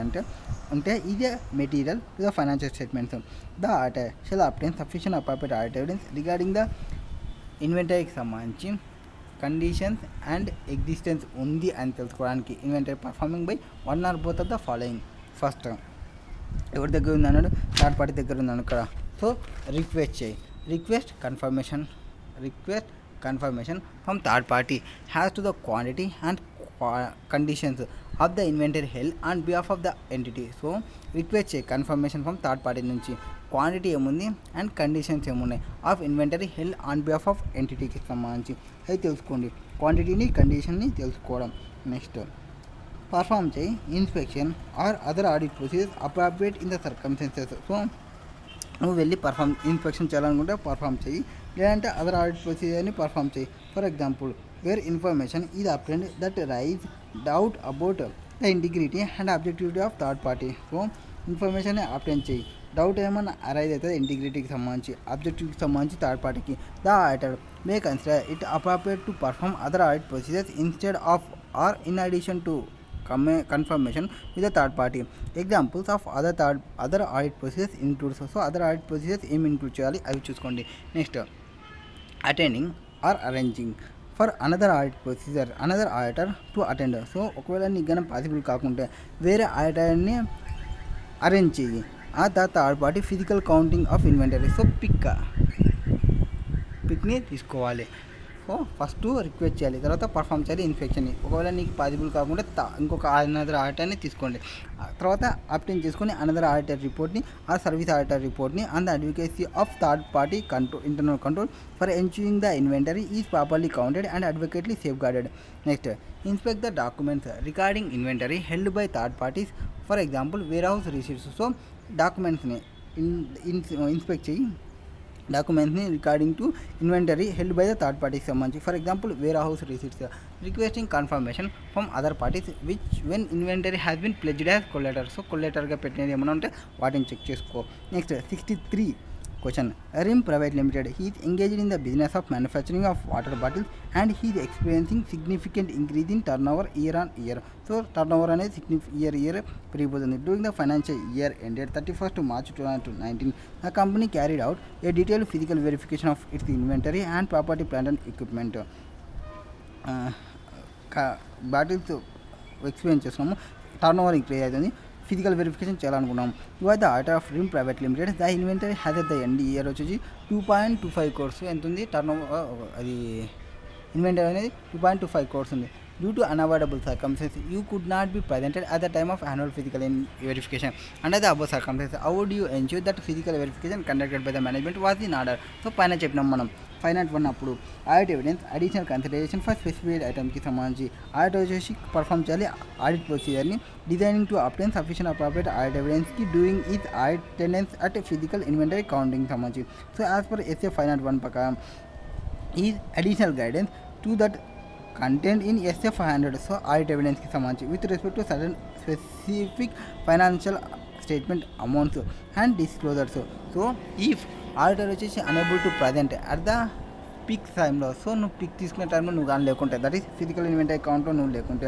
అంటే ఇదే material to the financial statements. The auditor shall obtain sufficient appropriate audit evidence regarding the ఇన్వెంటరీకి సంబంధించి కండిషన్స్ అండ్ ఎగ్జిస్టెన్స్ ఉంది అని తెలుసుకోవడానికి inventory performing by one or both of the following. First ఎవరి దగ్గర ఉంది అన్నాడు, థర్డ్ పార్టీ దగ్గర ఉంది అక్కడ. So request confirmation from third party has to the quantity and conditions of the inventory held on behalf of the entity. So request చేయి confirmation from third party నుంచి quantity ఏముంది అండ్ కండిషన్స్ ఏమున్నాయి of inventory held on behalf of ఎంటిటీకి సంబంధించి అది తెలుసుకోండి, క్వాంటిటీని కండిషన్ని తెలుసుకోవడం. నెక్స్ట్ పర్ఫామ్ చేయి inspection or other audit procedures appropriate in the circumstances. So నువ్వు వెళ్ళి ఇన్స్పెక్షన్ చేయాలనుకుంటే పర్ఫామ్ చేయి, లేదంటే అదర్ ఆడిట్ ప్రొసీజర్ని పర్ఫామ్ చేయి. For example where information is obtained that raise doubt about the integrity and objectivity of third party. So information obtained చేయి, doubt ఏమన్నా arise అవుతుంది ఇంటిగ్రిటీకి సంబంధించి, అబ్జెక్టివ్కి సంబంధించి థర్డ్ పార్టీకి. The auditor may consider it appropriate to perform other audit procedures instead of or in addition to confirmation with a third party. Examples of other audit procedures includes. So other audit procedures ఏం include చేయాలి అవి చూసుకోండి. Next attending or arranging for another audit procedure another auditor to attend. So ఒకవేళ నీకు గన possible కాకుంటే వేరే ఆడిటర్ని arrange చేయి. ఆ third party physical counting of inventory. So పిక్ని తీసుకోవాలి. సో ఫస్ట్ రిక్వెస్ట్ చేయాలి, తర్వాత పర్ఫామ్ చేయాలి ఇన్స్పెక్షన్ని. ఒకవేళ నీకు పాసిబుల్ కాకుండా ఇంకొక అనదర్ ఆడిటర్ని తీసుకోండి. తర్వాత అప్టైన్ చేసుకొని అనదర్ ఆడిటర్ రిపోర్ట్ని ఆ సర్వీస్ ఆడిటర్ రిపోర్ట్ని and the advocacy of third party internal control for ensuring the inventory is properly counted and adequately safeguarded. Next inspect the documents regarding inventory held by third parties, for example warehouse receipts. So డాక్యుమెంట్స్ని inspect చేయి, డాక్యుమెంట్స్ని recording to inventory held by the third పార్టీకి సంబంధించి. For example warehouse receipts requesting confirmation from other parties which when inventory has bin pledged as collateral. So కొలేటర్గా పెట్టినది ఏమైనా ఉంటే వాటిని చెక్ చేసుకో. Next 63 question. Rim private limited he is engaged in the business of manufacturing of water bottles and he is experiencing significant increase in turnover year on year. So turnover అనేది year పెరిగిపోతుంది. During the financial year ended 31st March 2019 the company carried out a detailed physical verification of its inventory and property plant and equipment. Bottles experience చేస్తున్నాము, turn over increase అవుతుంది, physical verification చేయాలనుకున్నాం. ఇవాళ the auditor of rim private limited the inventory has at the end year వచ్చేసి 2.25 crores. ఎంత ఉంది turn over, అది inventory అనేది 2.25 crores ఉంది. Due to unavoidable circumstances, you could not be presented at the time of annual physical verification. Under the above circumstances, how would you ensure that physical verification conducted by the management was in order? So, పైన చెప్పినాం మనం finance one అప్పుడు audit evidence additional consideration for specified ఐటమ్కి సంబంధించి audit వచ్చేసి perform చేయాలి audit ప్రొసీజర్ని designing to obtain sufficient appropriate audit ఎవిడెన్స్కి during is audit attendance at physical inventory counting సంబంధించి. So as per SA finance one ప్రకారం is additional guidance to that contained in SF 500. So audit evidence ki samanchi with respect to certain specific financial statement amounts and disclosures. So if auditor వచ్చేసి unable to present at the peak టైంలో, so నువ్వు pick తీసుకునే టైంలో నువ్వు కానీ లేకుంటే that is physical inventory అకౌంట్లో నువ్వు లేకుంటే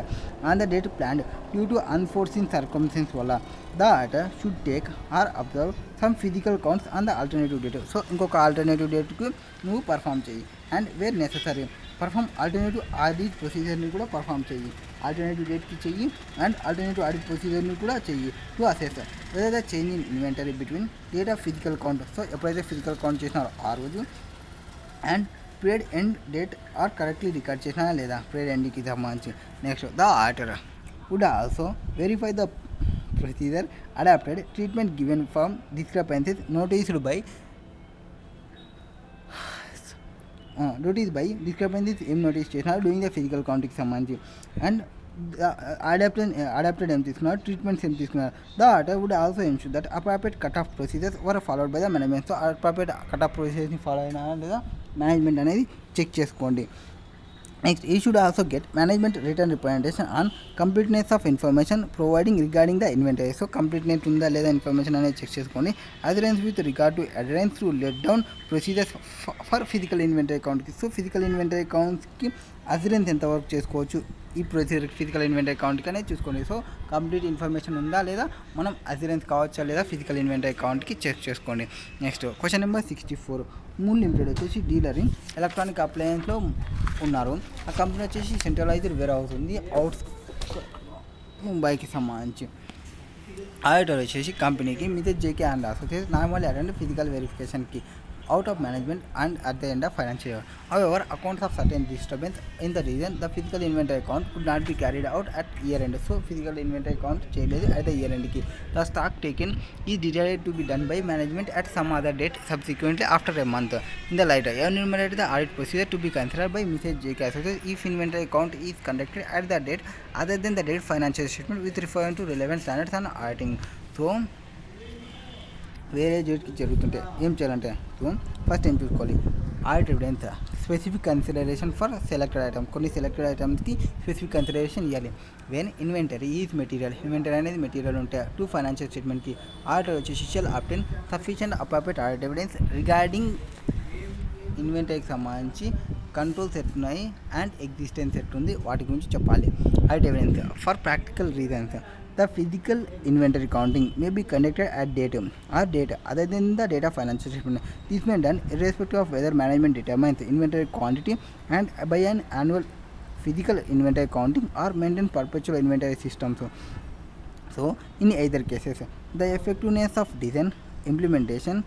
on the date planned due to unforeseen circumstance వల్ల the auditor should take or observe some physical counts on the alternative date. So ఇంకొక ఆల్టర్నేటివ్ డేట్కి నువ్వు పర్ఫామ్ చేయి and where necessary perform alternative audit ప్రొసీజర్ని కూడా పర్ఫామ్ చెయ్యి, alternative డేట్కి చెయ్యి అండ్ ఆల్టర్నేటివ్ ఆడిట్ ప్రొసీజర్ని కూడా చెయ్యి to assess whether the change in inventory between date of physical count. So ఎప్పుడైతే ఫిజికల్ కౌంట్ చేసినారో ఆ రోజు and period end date are correctly record చేసినా లేదా పీరియడ్ ఎండ్కి సంబంధించి. Next the auditor would also verify the procedure adapted treatment given from discrepancies noticed by discrepancies ఏం notice చేసినారు డూయింగ్ ద ఫిజికల్ కౌంట్కి సంబంధించి అండ్ అడాప్టెడ్ ఏం తీసుకున్నారు, ట్రీట్మెంట్స్ ఏం తీసుకున్నారు. The auditor would also ensure that appropriate cut off procedures were followed by the management. So appropriate cut off ప్రొసీజర్స్ని follow అయినా లేదా మేనేజ్మెంట్ అనేది చెక్ చేసుకోండి. Next he should also get management written representation on completeness of information providing regarding the inventory. So completeness ఉందా లేదా information అనేది check చేసుకోండి. Adherence with regard to adherence to laid down procedures for physical inventory అకౌంట్కి. So physical inventory అకౌంట్స్కి adherence ఎంతవరకు చేసుకోవచ్చు ఈ procedure physical inventory అకౌంట్కి అనేది చూసుకోండి. సో కంప్లీట్ ఇన్ఫర్మేషన్ ఉందా లేదా మనం అడ్రెన్స్ కావచ్చా లేదా ఫిజికల్ ఇన్వెంటరీ అకౌంట్కి చెక్ చేసుకోండి. Next question number 64. Moon limited వచ్చేసి డీలర్ ఇన్ ఎలక్ట్రానిక్ అప్లయన్స్లో ఉన్నారు. ఆ కంపెనీ వచ్చేసి సెంట్రలైజ్డ్ వేర్ హౌస్ ఉంది ముంబైకి సంబంధించి. ఆడిటర్ వచ్చేసి కంపెనీకి మిగతా JK and associates normal attend physical వెరిఫికేషన్కి out of management and at the end of financial year. However, accounts of certain disturbance in the region, the physical inventory account could not be carried out at year end. So physical inventory account cheyaledu at the year end ki. The stock taken is decided to be done by management at some other date subsequently after a month. In the light, enumerate the audit procedure to be considered by Mrs. JK Associates if inventory account is conducted at the date other than the date financial statement with reference to relevant standards and auditing. So వేరే డేట్కి జరుగుతుంటే ఏం చేయాలంటే first ఏం చూసుకోవాలి, audit evidence specific consideration for selected item కొన్ని selected items కి specific consideration ఇవ్వాలి. when inventory is material inventory అనేది మెటీరియల్ ఉంటే టు ఫైనాన్షియల్ స్టేట్మెంట్ కి ఆడిటర్ వచ్చేసి shall obtain sufficient appropriate audit evidence regarding ఇన్వెంటరీకి సంబంధించి కంట్రోల్స్ ఎట్టున్నాయి అండ్ ఎగ్జిస్టెన్స్ ఎట్టుంది వాటి గురించి చెప్పాలి. Audit evidence for practical reasons the physical inventory counting may be conducted at date or date other than the date of financial statement. This may be done irrespective of whether management determines inventory quantity and by an annual physical inventory counting or maintain perpetual inventory systems. So in either cases the effectiveness of design, implementation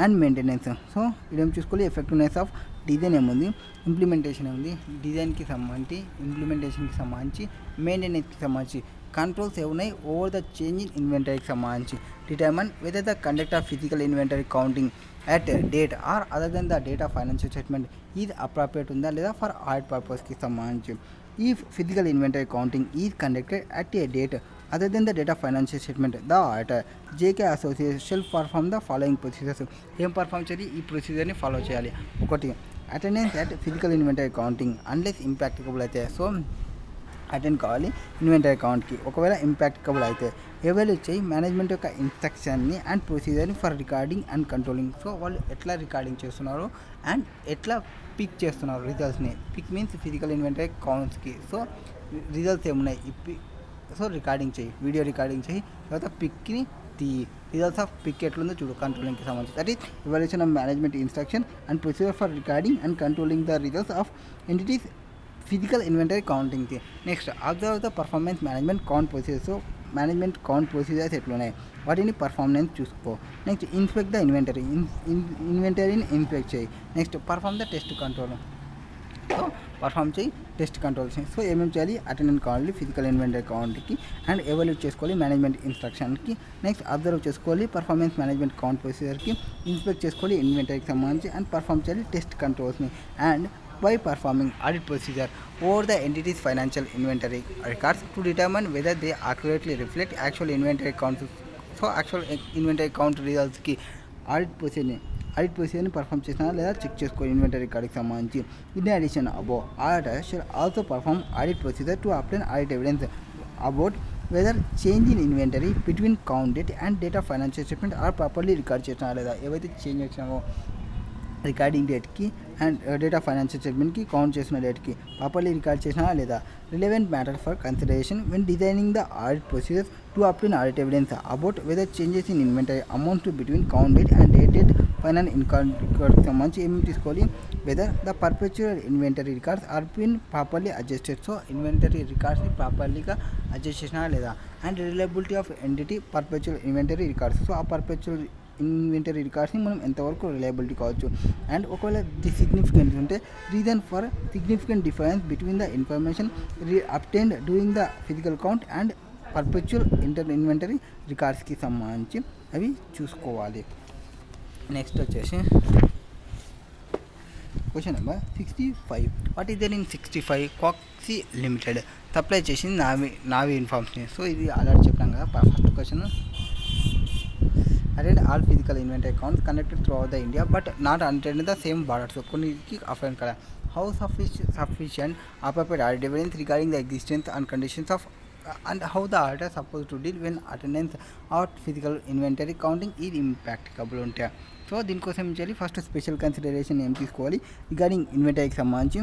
and maintenance. So ఇదేం చూసుకోవాలి, effectiveness of design ఏముంది, implementation ఏముంది, డిజైన్కి సంబంధించి ఇంప్లిమెంటేషన్కి సంబంధించి మెయింటెనెన్స్కి సంబంధించి కంట్రోల్స్ ఏమున్నాయి ఓవర్ ద చేంజ్ ఇన్ ఇన్వెంటరీకి సంబంధించి determine whether the conduct of physical inventory counting at date or other than the date of financial statement ఇది అప్రాప్రియేట్ ఉందా లేదా ఫర్ ఆడిట్ పర్పస్కి సంబంధించి. ఈ physical inventory counting is conducted at a date other than the date of financial statement the auditor JK associates shall perform the following procedures. ఏం perform చేయాలి, ఈ ప్రొసీజర్ని ఫాలో చేయాలి. ఒకటి attendance at physical inventory counting unless impracticable అయితే so attend కావాలి inventory అకౌంట్కి. ఒకవేళ ఇంపాక్టికబుల్ అయితే ఎవాల్యుయేట్ చేయి మేనేజ్మెంట్ యొక్క ఇన్స్ట్రక్షన్ని అండ్ ప్రొసీజర్ని for recording and controlling. So వాళ్ళు ఎట్లా రికార్డింగ్ చేస్తున్నారు అండ్ ఎట్లా పిక్ చేస్తున్నారు రిజల్ట్స్ని. పిక్ మీన్స్ ఫిజికల్ ఇన్వెంటరీ కౌంట్స్కి. సో రిజల్ట్స్ ఏమున్నాయి సో రికార్డింగ్ చేయి, వీడియో రికార్డింగ్ చేయి, తర్వాత పిక్ని రిజల్ట్స్ ఆఫ్ పిక్ ఎట్లుందో చూడు కంట్రోలింగ్కి సంబంధించి. That is evaluation of management instruction and procedure for recording and controlling the results of entities physical inventory కౌంటింగ్కి. Next observe the performance management count procedure. So management count procedures ఎట్లున్నాయి వాటిని performance చూసుకో. Next inspect the ఇన్వెంటరీని inspect చేయి. Next perform the test control. So perform చేయి test controls. So ఏమేమి చేయాలి, attendance కావాలి ఫిజికల్ ఇన్వెంటరీ కౌంట్కి అండ్ ఎవాల్యుయేట్ చేసుకోవాలి మేనేజ్మెంట్ ఇన్స్ట్రక్షన్కి. నెక్స్ట్ అబ్జర్వ్ చేసుకోవాలి పర్ఫార్మెన్స్ మేనేజ్మెంట్ కౌంట్ ప్రొసీజర్కి, ఇన్స్పెక్ట్ చేసుకోవాలి ఇన్వెంటరీకి సంబంధించి అండ్ పర్ఫామ్ చేయాలి టెస్ట్ కంట్రోల్స్ని. And by performing audit procedure over the entity's financial inventory records to determine whether they accurately reflect actual inventory counts. So actual inventory count results ki audit procedure perform చేసినా లేదా check చేసుకో inventory రికార్డ్కి సంబంధించి. In addition above auditor shall also perform audit procedure to obtain audit evidence about whether change in inventory between count date and date of financial statement are properly record చేసినా లేదా. ఏవైతే change వచ్చినామో recording డేట్కి and date of financial స్టేట్మెంట్కి count చేసిన డేట్కి properly record చేసినా లేదా. Relevant matter for consideration when designing the audit procedures to obtain audit evidence about whether changes in inventory amount between count date and dated final income రికార్డ్కి సంబంధించి ఏమేమి తీసుకోవాలి, whether the perpetual inventory records are been properly adjusted. So inventory రికార్డ్స్ని ప్రాపర్లీగా adjust చేసినా లేదా. And reliability of entity perpetual inventory records. So ఆ perpetual inventory రికార్డ్స్ని మనం ఎంతవరకు రిలయబిలిటీ కావచ్చు. అండ్ ఒకవేళ ది సిగ్నిఫికెన్స్ ఉంటే reason for significant difference between the information obtained during the physical count and perpetual inventory రికార్డ్స్కి సంబంధించి అవి చూసుకోవాలి. నెక్స్ట్ వచ్చేసి question number 65. What is there in 65? కాక్సీ లిమిటెడ్ సప్లై చేసింది నావీ ఇన్ఫార్మ్స్ని. సో ఇది ఆల్రెడీ చెప్పాం కదా first question. attend all physical inventory accounts conducted throughout the India but not attend the same borders. So కొన్నికి అఫెండ్ కదా. How sufficient appropriate audit evidence regarding the existence and conditions of and how the auditor supposed to deal when attendance or physical inventory counting is impracticable ఉంటాయి. So దీనికోసం ఏం చేయాలి, first special consideration ఏం తీసుకోవాలి regarding ఇన్వెంటరీకి సంబంధించి.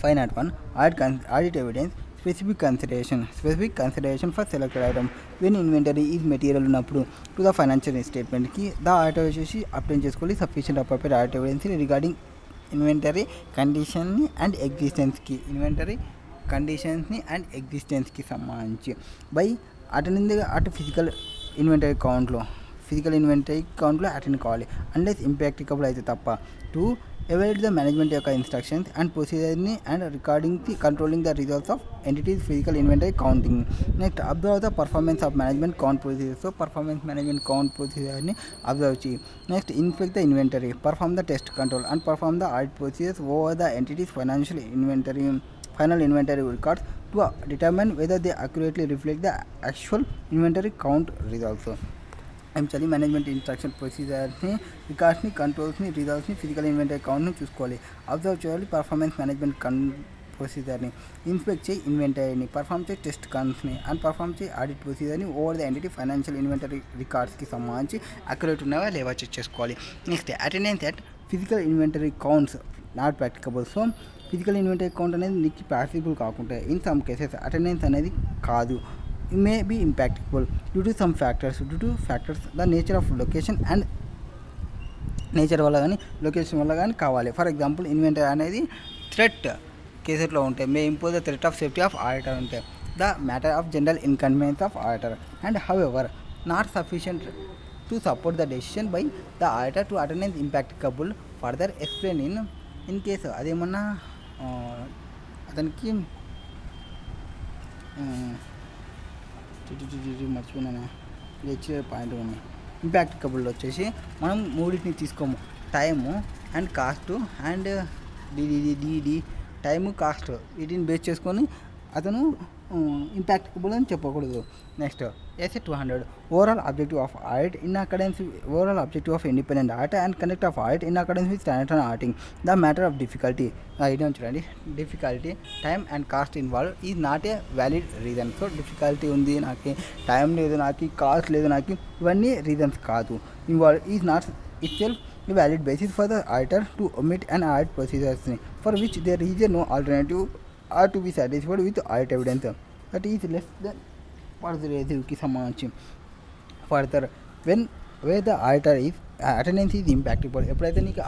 501 audit evidence specific consideration for selected item when inventory is material ఉన్నప్పుడు to the financial స్టేట్మెంట్కి ద ఆడిటర్ వచ్చేసి అప్లై చేసుకోవాలి sufficient appropriate audit evidence regarding inventory కండిషన్ని అండ్ ఎగ్జిస్టెన్స్కి సంబంధించి by attending at physical inventory కౌంట్లో అటెండ్ కావాలి అన్లెస్ ఇంపాక్టికబుల్ అయితే తప్ప. టు evaluate the management యొక్క instructions and procedure and recording the controlling the results of entities physical inventory counting. Next observe the performance of management count procedure. So performance management count procedure ni observe cheyi. Next inspect the inventory, perform the test control and perform the audit procedures over the entities final inventory records to determine whether they accurately reflect the actual inventory count results. ఎంచాలి management instruction ప్రొసీజర్ని రికార్డ్స్ని కంట్రోల్స్ని రిజల్ట్స్ని physical inventory అకౌంట్ని చూసుకోవాలి. Observe చేయాలి performance management ప్రొసీజర్ని. Inspect చేయి ఇన్వెంటరీని. పర్ఫామ్ చేయి టెస్ట్ కన్స్ని అండ్ పర్ఫామ్ చేయి ఆడిట్ ప్రొసీజర్ని over the entity financial inventory రికార్డ్స్కి సంబంధించి అక్యురేట్ ఉన్నావా లేవా చెక్ చేసుకోవాలి. Next attendance at physical inventory counts not practicable. So physical inventory account అనేది నీకు పాసిబుల్ కాకుండా ఇన్ సమ్ కేసెస్ అటెండెన్స్ అనేది కాదు. May be impracticable due to some factors the nature of location and nature వల్ల కానీ location వల్ల కానీ కావాలి. ఫర్ ఎగ్జాంపుల్ ఇన్వెంటరీ అనేది థ్రెట్ కేసెస్లో ఉంటాయి. May impose the threat of safety of auditor ఉంటాయి. The matter of general inconvenience of auditor and however not sufficient to support the decision by the auditor to attendance impracticable further explain in case అదేమన్నా అతనికి మర్చిపోయినా ఇచ్చే point ఉన్నాయి. Impactable వచ్చేసి మనం మూడింటిని తీసుకోము, టైము అండ్ కాస్ట్ అండ్ డిడి టైము కాస్ట్ వీటిని బేస్ చేసుకొని అతను ఇంపాక్టబుల్ అని చెప్పకూడదు. Next SA 200 overall objective of audit in accordance overall objective of independent audit and conduct of audit in accordance with standard and auditing the matter of difficulty. Idea చూడండి, difficulty time and cost involve is not a valid reason. So difficulty ఉంది నాకు, time లేదు నాకు, cost లేదు నాకు, ఇవన్నీ reasons కాదు. Involve is not it self a valid basis for the auditor to omit an audit procedures for which there is no alternative or to be satisfied with audit evidence that is less than persuasive ki sambanధించి. Further, where the auditor is attendance is impracticable, ఎప్పుడైతే నీకు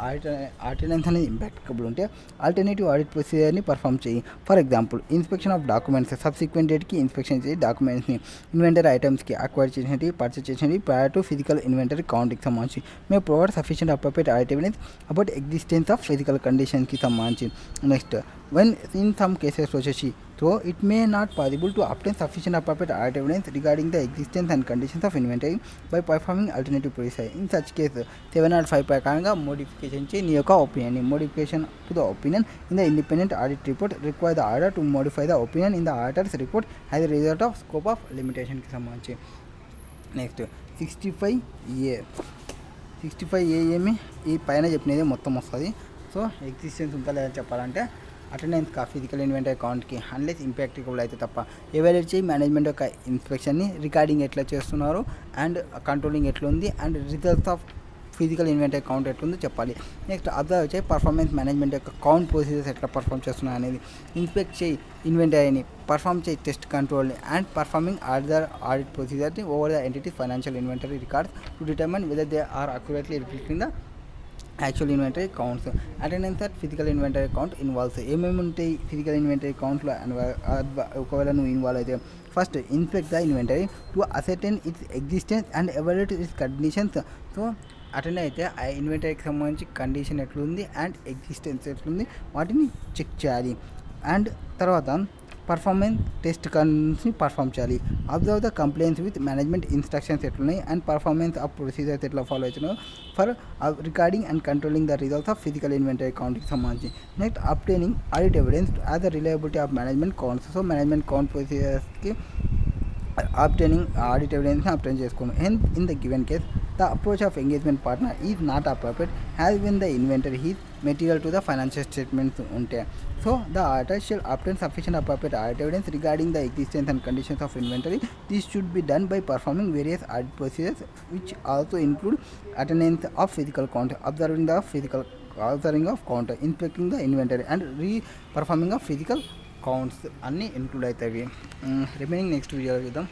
attendance అనేది impracticable ఉంటే alternative audit ప్రొసీజర్ని perform చేయి. For example inspection of documents subsequent డేట్కి inspection చేయి డాక్యుమెంట్స్ని. ఇన్వెంటరీ ఐటమ్స్కి అక్వైర్ చేసినవి పర్చేస్ చేసినవి ప్రయర్ టు ఫిజికల్ ఇన్వెంటరీ కౌంట్కి సంబంధించి may provide sufficient appropriate audit evidence about existence of physical కండిషన్కి సంబంధించి. Next when in some cases వచ్చేసి so it may not possible to obtain sufficient appropriate audit evidence regarding the existence and conditions of inventory by performing alternative procedure. In such case 705 ప్రకారంగా modification చేయి నీ యొక్క opinion. Modification to the opinion in the independent audit report require the auditor to modify the opinion in the auditor's report as a result of scope of లిమిటేషన్కి సంబంధించి. Next 65A ఏమి ఈ పైన చెప్పినది మొత్తం వస్తుంది. సో ఎగ్జిస్టెన్స్ ఉందా లేదని చెప్పాలంటే అటెండెన్స్ కా ఫిజికల్ ఇన్వెంటరీ అకౌంట్కి అన్లెస్ ఇంపాక్టబుల్ అయితే తప్ప ఎవాల్యుయేట్ చేయి మేనేజ్మెంట్ యొక్క ఇన్స్పెక్షన్ని, రికార్డింగ్ ఎట్లా చేస్తున్నారు అండ్ కంట్రోలింగ్ ఎట్లుంది and results of physical inventory account ఎట్లుందో చెప్పాలి. నెక్స్ట్ అబ్జర్వ్ చేయి పర్ఫార్మెన్స్ మేనేజ్మెంట్ యొక్క కౌంట్ ప్రొసీజర్స్ ఎట్లా పర్ఫామ్ చేస్తున్నారు అనేది. ఇన్స్పెక్ట్ చేయి ఇన్వెంటరీని, పర్ఫామ్ చేయి టెస్ట్ కంట్రోల్ని అండ్ పర్ఫార్మింగ్ అదర్ ఆడిట్ ప్రొసీజర్ని over the entity financial inventory records to determine whether they are accurately reflecting the actual inventory counts. Attendance at physical inventory account involves ఏమేమి ఉంటాయి physical inventory అకౌంట్లో ఒకవేళ నువ్వు involve అయితే. First inspect the inventory to ascertain it's existence and evaluate it's conditions. So attend అయితే ఆ ఇన్వెంటరీకి సంబంధించి condition ఎట్లుంది అండ్ ఎగ్జిస్టెన్స్ ఎట్లుంది వాటిని చెక్ చేయాలి. అండ్ తర్వాత పర్ఫార్మెన్స్ టెస్ట్ కన్స్ని పర్ఫామ్ చేయాలి. Observe the complaints with management instructions ఎట్లున్నాయి అండ్ పర్ఫార్మెన్స్ ఆఫ్ ప్రొసీజర్స్ ఎట్లా ఫాలో అవుతున్నాయో for recording and controlling the results of physical inventory అకౌంట్కి సంబంధించి. Next obtaining audit evidence as the reliability of management counts. So management count ప్రొసీజర్స్కి obtaining audit evidence obtain చేసుకోను. Hence in the given case the approach of engagement partner is not appropriate as when the inventory is material to the financial statements unte. So the auditor shall obtain sufficient appropriate audit evidence regarding the existence and conditions of inventory. This should be done by performing various audit procedures which also include attendance of physical count, observing of count, inspecting the inventory and performing of physical counts అన్నీ include అవుతాయి. Remaining next వీడియోలో చూద్దాం.